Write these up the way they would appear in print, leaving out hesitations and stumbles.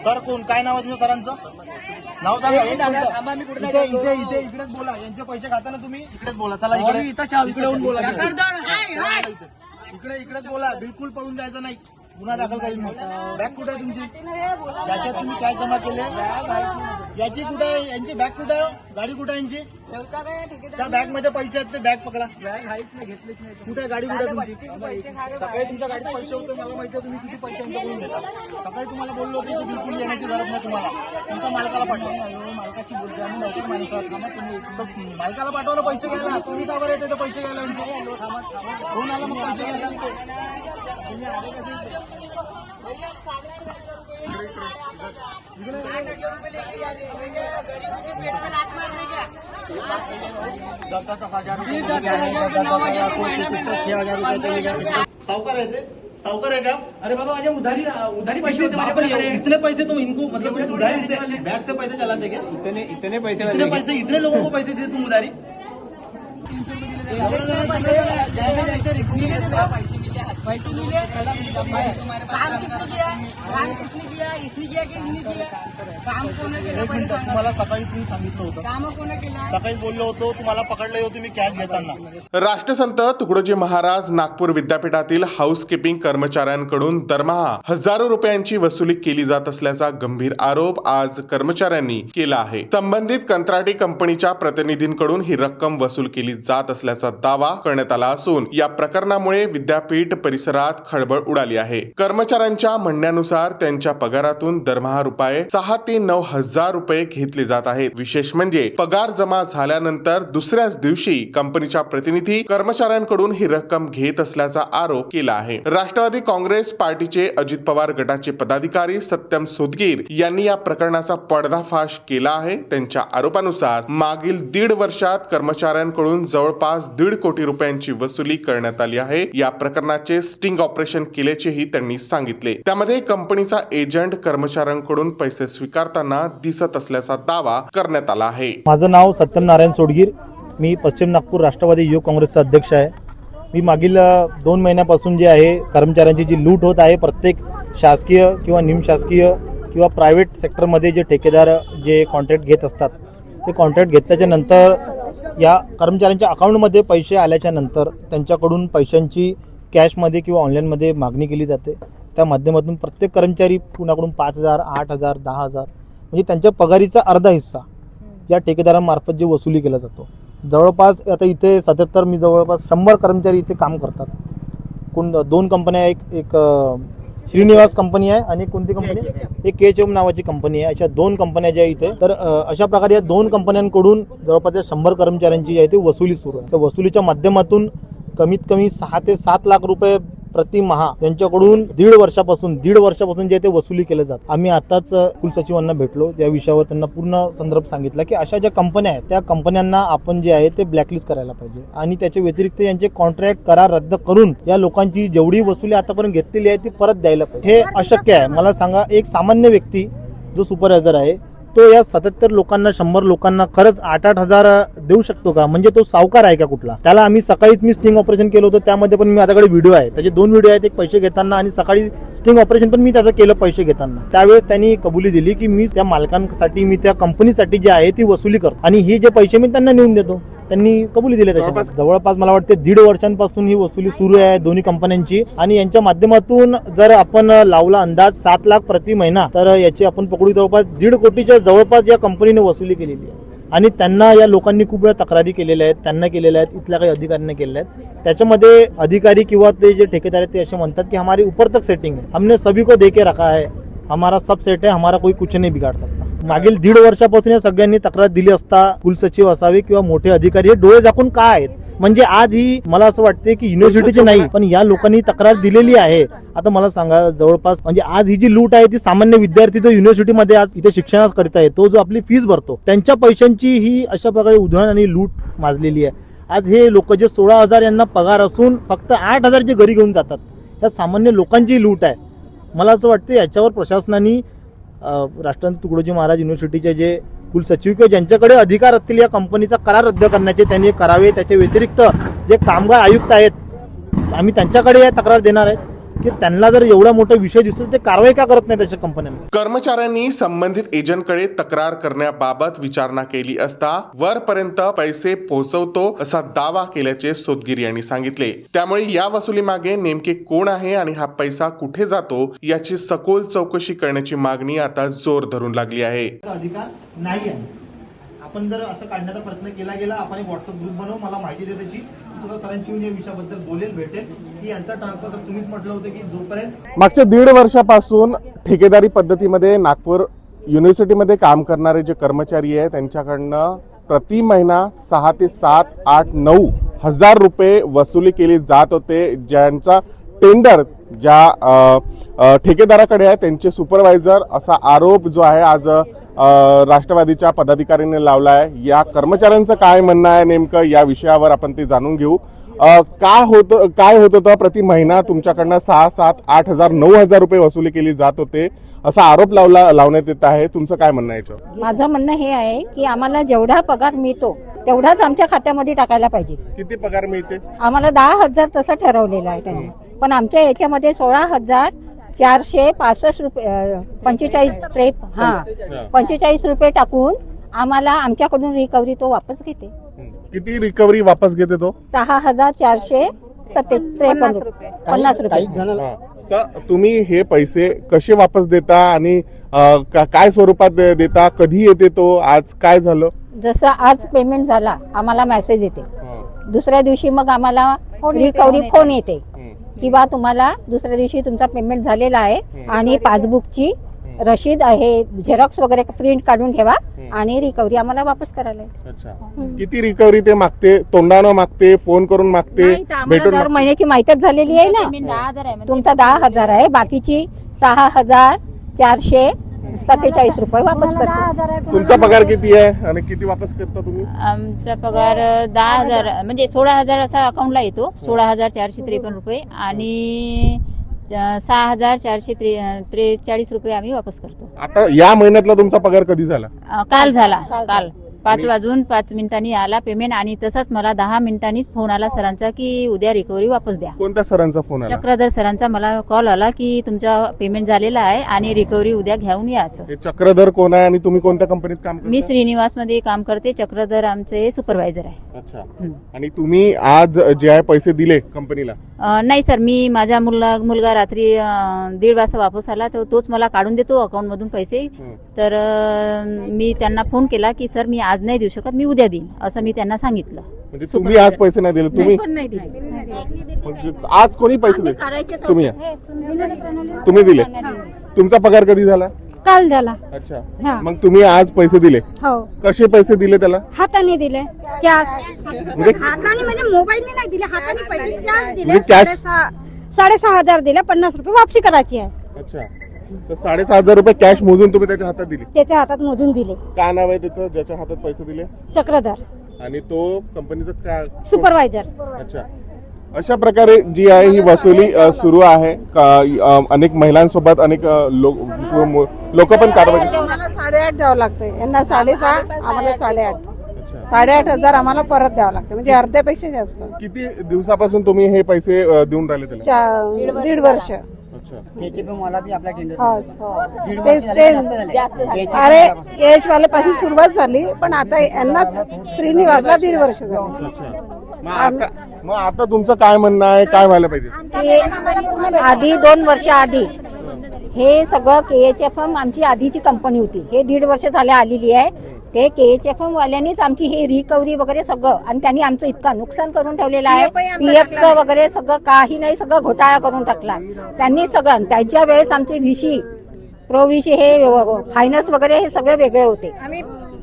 Sir कोण, काय नाव आहे तुमच्या सरांचं? नाव सांगा. इकडेच बोला. यांचे पैसे खाताना तुम्ही इकडेच बोला. चला इकडे येऊन बोला. इकडेच बोला. बिलकुल पळून जायचं नाही. गुन्हा दाखल करीन मी. बॅग कुठे आहे तुमची? याच्यात तुम्ही काय जमा केले? याची कुठे आहे? यांची बॅग कुठे आहे? गाडी कुठे आहे यांची? त्या बॅग मध्ये पैसे आहेत, ते बॅग पकडा. कुठे गाडी कुठे तुमची? सकाळी तुमच्या गाडीत पैसे होते, मला माहिती आहे तुम्ही किती पैसे यांच्याकडून घेता. सकाळी तुम्हाला बोललो होतो की बिलकुल येण्याची गरज नाही तुम्हाला. तुमच्या मालकाला पाठवा. मालकाशी बोलतो आम्ही. मालकाला पाठवलं पैसे घ्यायला. तुम्ही का बरं येते ते पैसे घ्यायला? कोण आला मग पैसे घ्यायला? सावकार आहे ते? सावकार आहे का? अरे बाबा माझे उधारी पैसे होते माझ्याकडे. इतने पैसे तो इनको मतलब उधारी से बैग से पैसे चलाते क्या? इतने पैसे इतने लोगों को पैसे दिए तुम उधारी? पैसे मिले, काम किसने किया? काम किसने किया? इसने किया की इसने किया? काम कोण केलं? तुम्हाला सकाळी तुम्ही सांगितलं होतं, काम कोण केलं? सकाळी बोललो होतो, तुम्हाला पकडले होते मी कॅश घेताना. राष्ट्रसंत तुकडोजी महाराज नागपूर विद्यापीठातील हाऊसकीपिंग कर्मचाऱ्यांकडून दरमहा हजारो रुपयांची वसुली केली जात असल्याचा गंभीर आरोप आज कर्मचाऱ्यांनी केला आहे. संबंधित कंत्राटी कंपनीच्या प्रतिनिधींकडून ही रक्कम वसूल केली जात असल्याचा दावा करण्यात आला असून या प्रकरणामुळे विद्यापीठ परिसरात खळबळ उडाली आहे. कर्मचाऱ्यांच्या म्हणण्यानुसार त्यांच्या पगारातून दरमहा रुपये 6 ते 9 हजार रुपये घेतले जात आहेत. विशेष म्हणजे पगार जमा झाल्यानंतर दुसऱ्याच दिवशी कंपनीच्या प्रतिनिधी कर्मचाऱ्यांकडून ही रक्कम घेत असल्याचा आरोप केला आहे. राष्ट्रवादी काँग्रेस पार्टीचे अजित पवार गटाचे पदाधिकारी सत्यम सोदगीर यांनी या प्रकरणाचा पर्दाफाश केला आहे. त्यांच्या आरोपानुसार मागील 1.5 वर्षात कर्मचाऱ्यांकडून जवळपास 1.5 कोटी रुपयांची वसुली करण्यात आली आहे. या प्रकरणाचे स्टिंग ऑपरेशन केल्याचेही त्यांनी सांगितले. त्यामध्ये कंपनीचा एजंट कर्मचाऱ्यांकडून पैसे स्वीकारताना दिसत असल्याचा दावा करण्यात आला आहे. माझं नाव सत्यम नारायण सोडगीर. मी पश्चिम नागपूर राष्ट्रवादी युवक काँग्रेसचा अध्यक्ष आहे. मी मागील 2 महिन्यापासून जे आहे कर्मचाऱ्यांची जी लूट होत आहे, प्रत्येक शासकीय किंवा निमशासकीय किंवा प्रायव्हेट सेक्टरमध्ये जे ठेकेदार जे कॉन्ट्रॅक्ट घेत असतात, ते कॉन्ट्रॅक्ट घेतल्याच्या नंतर या कर्मचाऱ्यांच्या अकाउंटमध्ये पैसे आल्याच्या नंतर त्यांच्याकडून पैशांची कॅशमध्ये किंवा ऑनलाईनमध्ये मागणी केली जाते. त्या माध्यमातून प्रत्येक कर्मचारी कुणाकडून 5,000, 8,000, 10,000 म्हणजे त्यांच्या पगारीचा अर्धा हिस्सा या ठेकेदारांमार्फत जे वसुली केला जातो. जवळपास आता इथे 77 मी जवळपास 100 कर्मचारी इथे काम करतात. 2 कंपन्या, एक श्रीनिवास कंपनी आहे आणि कोणती कंपनी, एक KHM नावाची कंपनी आहे. अशा 2 कंपन्या ज्या इथे, तर अशा प्रकारे या 2 कंपन्यांकडून जवळपास 100 कर्मचाऱ्यांची आहे ती वसुली सुरू आहे. तर वसुलीच्या माध्यमातून कमीत कमी 6 ते 7 लाख रुपये प्रति महा यांच्याकडून 1.5 वर्षापासून जे ते वसुली केलं जातं. आम्ही आताच कुलसचिवांना भेटलो, त्या विषयावर त्यांना पूर्ण संदर्भ सांगितला की अशा ज्या कंपन्या आहेत त्या कंपन्यांना आपण जे आहे ते ब्लॅकलिस्ट करायला पाहिजे आणि त्याच्या व्यतिरिक्त यांचे कॉन्ट्रॅक्ट करार रद्द करून या लोकांची जेवढी वसुली आतापर्यंत घेतलेली आहे ती परत द्यायला पाहिजे. हे अशक्य आहे. मला सांगा, एक सामान्य व्यक्ती जो सुपरवायझर आहे तो या 77 लोकांना, 100 लोकांना खरंच 8-8 हजार देऊ शकतो का? म्हणजे तो सावकार आहे का कुठला? त्याला आम्ही सकाळीच मी स्टिंग ऑपरेशन केलं होतं, त्यामध्ये पण मी माझ्याकडे व्हिडिओ आहे, त्याचे 2 व्हिडिओ आहेत, एक पैसे घेताना आणि सकाळी स्टिंग ऑपरेशन पण मी त्याचं केलं पैसे घेताना. त्यावेळेस त्यांनी कबुली दिली की मी त्या मालकांसाठी, मी त्या कंपनीसाठी जे आहे ती वसुली करतो आणि हे जे पैसे मी त्यांना नेऊन देतो. त्यांनी कबुली दिले. त्याच्या जवळपास मला वाटते 1.5 वर्षांपासून ही वसुली सुरू आहे दोन्ही कंपन्यांची आणि यांच्या माध्यमातून जर आपण लावला अंदाज 7 लाख प्रति महिना, तर याची आपण पकडू जवळपास 1.5 कोटीच्या जवळपास या कंपनीने वसुली केलेली आहे. आणि त्यांना या लोकांनी खूप वेळा तक्रारी केलेल्या आहेत, त्यांना केलेल्या आहेत, इथल्या काही अधिकाऱ्यांना केलेल्या आहेत. त्याच्यामध्ये अधिकारी किंवा ते जे ठेकेदार आहेत ते असे म्हणतात की हमारी ऊपर तक सेटिंग है, हमने सभी को दे के रखा है, हमारा सब सेट है, हमारा कोई कुछ नहीं बिगाड़ सकता. मागील 1.5 वर्षापासून या सगळ्यांनी तक्रार दिली असता कुलसचिव असावे किंवा मोठे अधिकारी हे डोळे झाकून का आहेत? म्हणजे आज ही मला असं वाटते की युनिव्हर्सिटीची नाही, पण या लोकांनी तक्रार दिलेली आहे. आता मला सांगा, जवळपास म्हणजे आज ही जी लूट आहे ती सामान्य विद्यार्थी जो युनिव्हर्सिटीमध्ये आज इथे शिक्षणास करीत आहे, तो जो आपली फीस भरतो, त्यांच्या पैशांची ही अशा प्रकारे उधळण आणि लूट माजलेली आहे. आज हे लोक जे 16,000 यांना पगार असून फक्त 8,000 जे घरी घेऊन जातात, त्या सामान्य लोकांची लूट आहे. मला असं वाटतं याच्यावर प्रशासनाने राष्ट्रसंत तुकडोजी महाराज युनिव्हर्सिटीचे जे कुलसचिव किंवा ज्यांच्याकडे अधिकार असतील या कंपनीचा करार रद्द करण्याचे त्यांनी करावे. त्याच्या व्यतिरिक्त जे कामगार आयुक्त आहेत, आम्ही त्यांच्याकडे तक्रार देणार आहेत की त्यांना जर एवढा मोठा विषय दिसतो तर ते कारवाई का करत नाही त्याच्या कंपन्यांना? कर्मचाऱ्यांनी संबंधित एजंटकडे तक्रार करण्याबाबत विचारणा केली असता वरपर्यंत पैसे पोहोचवतो असा दावा केल्याचे सोदगिरी यांनी सांगितले. त्यामुळे या वसुली मागे नेमके कोण आहे आणि हा पैसा कुठे जातो याची सखोल चौकशी करण्याची मागणी आता जोर धरून लागली आहे. अधिकार नाही आहे. आपण जर असं काढण्याचा प्रयत्न केला गेला, आपण एक व्हॉट्सअप ग्रुप बनवू, मला माहिती दे त्याची, सुद्धा सरांची येऊन या विषयाबद्दल बोलेल, भेटेल की यांचा ट्रान्सफर. तर तुम्हीच म्हटलं होतं की जोपर्यंत मागच्या 1.5 वर्षापासून ठेकेदारी पद्धतीमध्ये नागपूर युनिव्हर्सिटीमध्ये काम करणारे जे कर्मचारी आहेत त्यांच्याकडनं प्रति महिना 6 ते 7, 8, 9 हजार रुपये वसुली केली जात होते. ज्यांचा टेंडर ज्या ठेकेदाराकडे आहे त्यांचे सुपरवायझर असा आरोप जो आहे आज राष्ट्रवादीच्या पदाधिकाऱ्यांनी लावला आहे. या कर्मचाऱ्यांचं काय म्हणणं आहे नेमकं या विषयावर आपण ते जाणून घेऊ. काय होत होतं प्रति महिना तुमच्याकडनं 6, 7, 8 हजार 9 हजार रुपये वसुली केली जात होते असा आरोप लावण्यात येत आहे. तुमचं काय म्हणणं आहे याच्यावर? माझं म्हणणं हे आहे की आम्हाला जेवढा पगार मिळतो तेवढाच आमच्या खात्यामध्ये टाकायला पाहिजे. किती पगार मिळते? आम्हाला 10,000 तसं ठरवलेलं आहे त्यांनी, पण आमच्या याच्यामध्ये 16,465 रुपये 45 रुपये टाकून आम्हाला आमच्याकडून रिकव्हरी तो वापस घेते. किती रिकव्हरी वापस घेते तो? 6,453 रुपये 50 रुपये. तर तुम्ही हे पैसे कसे वापस देता आणि काय स्वरूपात देता? कधी येते तो? आज काय झालं? जसं आज पेमेंट झाला आम्हाला मेसेज येते, दुसऱ्या दिवशी मग आम्हाला रिकव्हरी फोन येते किंवा तुम्हाला दुसऱ्या दिवशी तुमचा पेमेंट झालेला आहे आणि पासबुकची रशीद आहे, झेरॉक्स वगैरे प्रिंट काढून ठेवा आणि रिकव्हरी आम्हाला वापस करायला. अच्छा, किती रिकव्हरी ते मागते? तोंडानं मागते, फोन करून मागते, भेटून दर महिन्याची माहितीच झालेली आहे ना. तुमचा 10,000 आहे, बाकीची 6,447 रुपये वापस करतो. तुमचा पगार किती आहे आणि किती वापस करता तुम्ही? आमचा पगार 10,000 म्हणजे 16,000 असा अकाउंटला येतो. 16,453 रुपये आणि 6,443 रुपये आम्ही वापस करतो. आता या महिन्यातला तुमचा पगार कधी झाला? काल झाला. काल 5:05 आला पेमेंट आणि तसाच मला 10 मिनिटांनीच फोन आला सरांचा की उद्या रिकव्हरी वापस द्या. कोणत्या सरांचा फोन आला? चक्रधर सरांचा मला कॉल आला की तुमचा पेमेंट झालेला आहे आणि रिकव्हरी उद्या घेऊन यायचं. हे चक्रधर कोण आहे आणि तुम्ही कोणत्या कंपनीत काम करता? मी श्रीनिवास मध्ये काम करते. चक्रधर आमचे सुपरवायझर आहे. अच्छा, आणि तुम्ही आज जे आहे पैसे दिले कंपनीला? नाही सर, मी माझा मुलगा रात्री 1:30 वाजता वापस आला तर तोच मला काढून देतो अकाउंट मधून पैसे. तर मी त्यांना फोन केला की सर मी आज नाही देऊ शकत, मी उद्या देईन असं मी त्यांना सांगितलं. म्हणजे तुम्ही आज पैसे नाही दिले? तुम्ही नाही दिले. म्हणजे आज कोणी पैसे दिले? तुम्ही दिले? तुमचा पगार कधी झाला? काल झाला. अच्छा, हा. मग तुम्ही आज पैसे दिले? हो, कसे पैसे दिले त्याला? हाताने दिले. कॅश म्हणजे हाताने म्हणजे मोबाईलने नाही दिले, हाताने पैसे कॅश दिले. म्हणजे cash? 6,500 दिले, 50 रुपये वापसी करायची आहे. अच्छा, तर 6,500 रुपये कॅश मोजून तुम्ही त्याच्या हातात दिली? त्याच्या हातात मोजून दिले. काय नाव आहे त्याचं ज्याच्या हातात पैसे दिले? चक्रधर आणि तो कंपनीचा काय? सुपरवायझर. अच्छा, अशा प्रकारे जी आहे ही वसुली सुरू आहे. अनेक महिलांसोबत अनेक लोक पण कारवाई. आम्हाला 8.5 द्यावं लागतं, यांना 6.5, आम्हाला 8.5. अच्छा, 8.5 आम्हाला परत द्यावं लागतं, म्हणजे अर्ध्यापेक्षा जास्त. किती दिवसापासून तुम्ही हे पैसे देऊन राहिले त्याला? 1.5 वर्ष. अच्छा, त्याचे पण मला बी आपला टेंडर हो. दीड ते- वर्ष झाले, जास्त झाले. अरे एच वाल्यापासून सुरुवात झाली, पण आता यांना श्रीनिवासला 1.5 वर्ष झाले. अच्छा. मग आता तुमचं काय म्हणणं आहे? काय व्हायला पाहिजे? आधी 2 वर्ष आधी हे सगळं KHFM आमची आधीची कंपनी होती. हे 1.5 वर्ष झाले आलेली आहे. ते KHFM वाल्यांनीच आमची हे रिकव्हरी वगैरे सगळं, आणि त्यांनी आमचं इतकं नुकसान करून ठेवलेलं आहे. PFचं वगैरे सगळं काही नाही, सगळं घोटाळा करून टाकला त्यांनी सगळं. त्याच्या वेळेस आमचे VC प्रोविसी हे फायनान्स वगैरे हे सगळे वेगळे होते,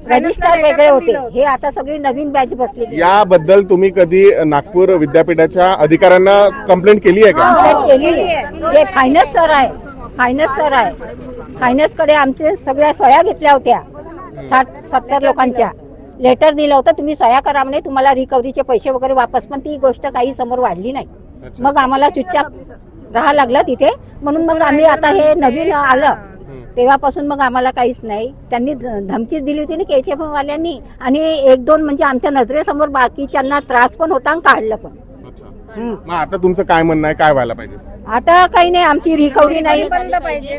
रजिस्टर वेगळे होते. हे आता सगळी नवीन बॅच बसलेली. याबद्दल तुम्ही कधी नागपूर विद्यापीठाच्या अधिकाऱ्यांना कंप्लेंट केली आहे का? कंप्लेंट केली आहे. हे फायनान्स सर आहे, फायनान्स कडे आमचे सगळ्या सह्या घेतल्या होत्या, 60-70 लोकांच्या. लेटर दिलं होतं तुम्ही सह्या करा म्हणे, तुम्हाला रिकव्हरीचे पैसे वगैरे वापस. पण ती गोष्ट काही समोर वाढली नाही. मग आम्हाला चुपचाप राहा लागलं तिथे. म्हणून मग आम्ही आता हे नवीन आलं तेव्हापासून मग आम्हाला काहीच नाही. त्यांनी धमकीच दिली होती ना KHFM वाल्यांनी, आणि 1-2 म्हणजे आमच्या नजरेसमोर बाकीच्यांना त्रास पण होता आणि काढलं पण. मग आता तुमचं काय म्हणणं आहे, काय व्हायला पाहिजे? आता काही नाही, आमची रिकव्हरी नाही,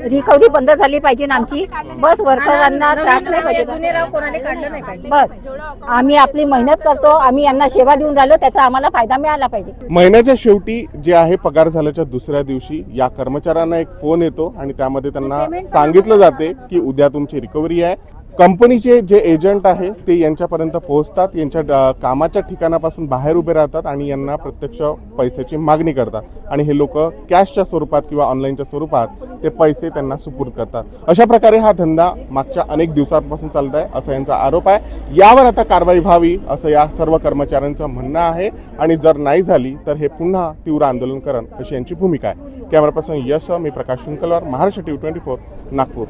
रिकव्हरी बंद झाली पाहिजे ना आमची. बस वर्करांना त्रास नाही पाहिजे. बस आम्ही आपली मेहनत करतो, आम्ही यांना सेवा देऊन राहिलो, त्याचा आम्हाला फायदा मिळाला पाहिजे. महिन्याच्या शेवटी जे आहे पगार झाल्याच्या दुसऱ्या दिवशी या कर्मचाऱ्यांना एक फोन येतो आणि त्यामध्ये त्यांना सांगितलं जाते की उद्या तुमची रिकव्हरी आहे. कंपनीचे जे एजंट आहे ते यांच्यापर्यंत पोहोचतात, यांच्या कामाच्या ठिकाणापासून बाहेर उभे राहतात आणि यांना प्रत्यक्ष पैशाची मागणी करतात आणि हे लोक कॅशच्या स्वरूपात किंवा ऑनलाईनच्या स्वरूपात ते पैसे त्यांना सुपूर्द करतात. अशा प्रकारे हा धंदा मागच्या अनेक दिवसांपासून चालत आहे असा यांचा आरोप आहे. यावर आता कारवाई व्हावी असं या सर्व कर्मचाऱ्यांचं म्हणणं आहे आणि जर नाही झाली तर हे पुन्हा तीव्र आंदोलन करण अशी यांची भूमिका आहे. कॅमेरा पर्सन यश, मी प्रकाश शुंकलवार, महाराष्ट्र TV 24 नागपूर.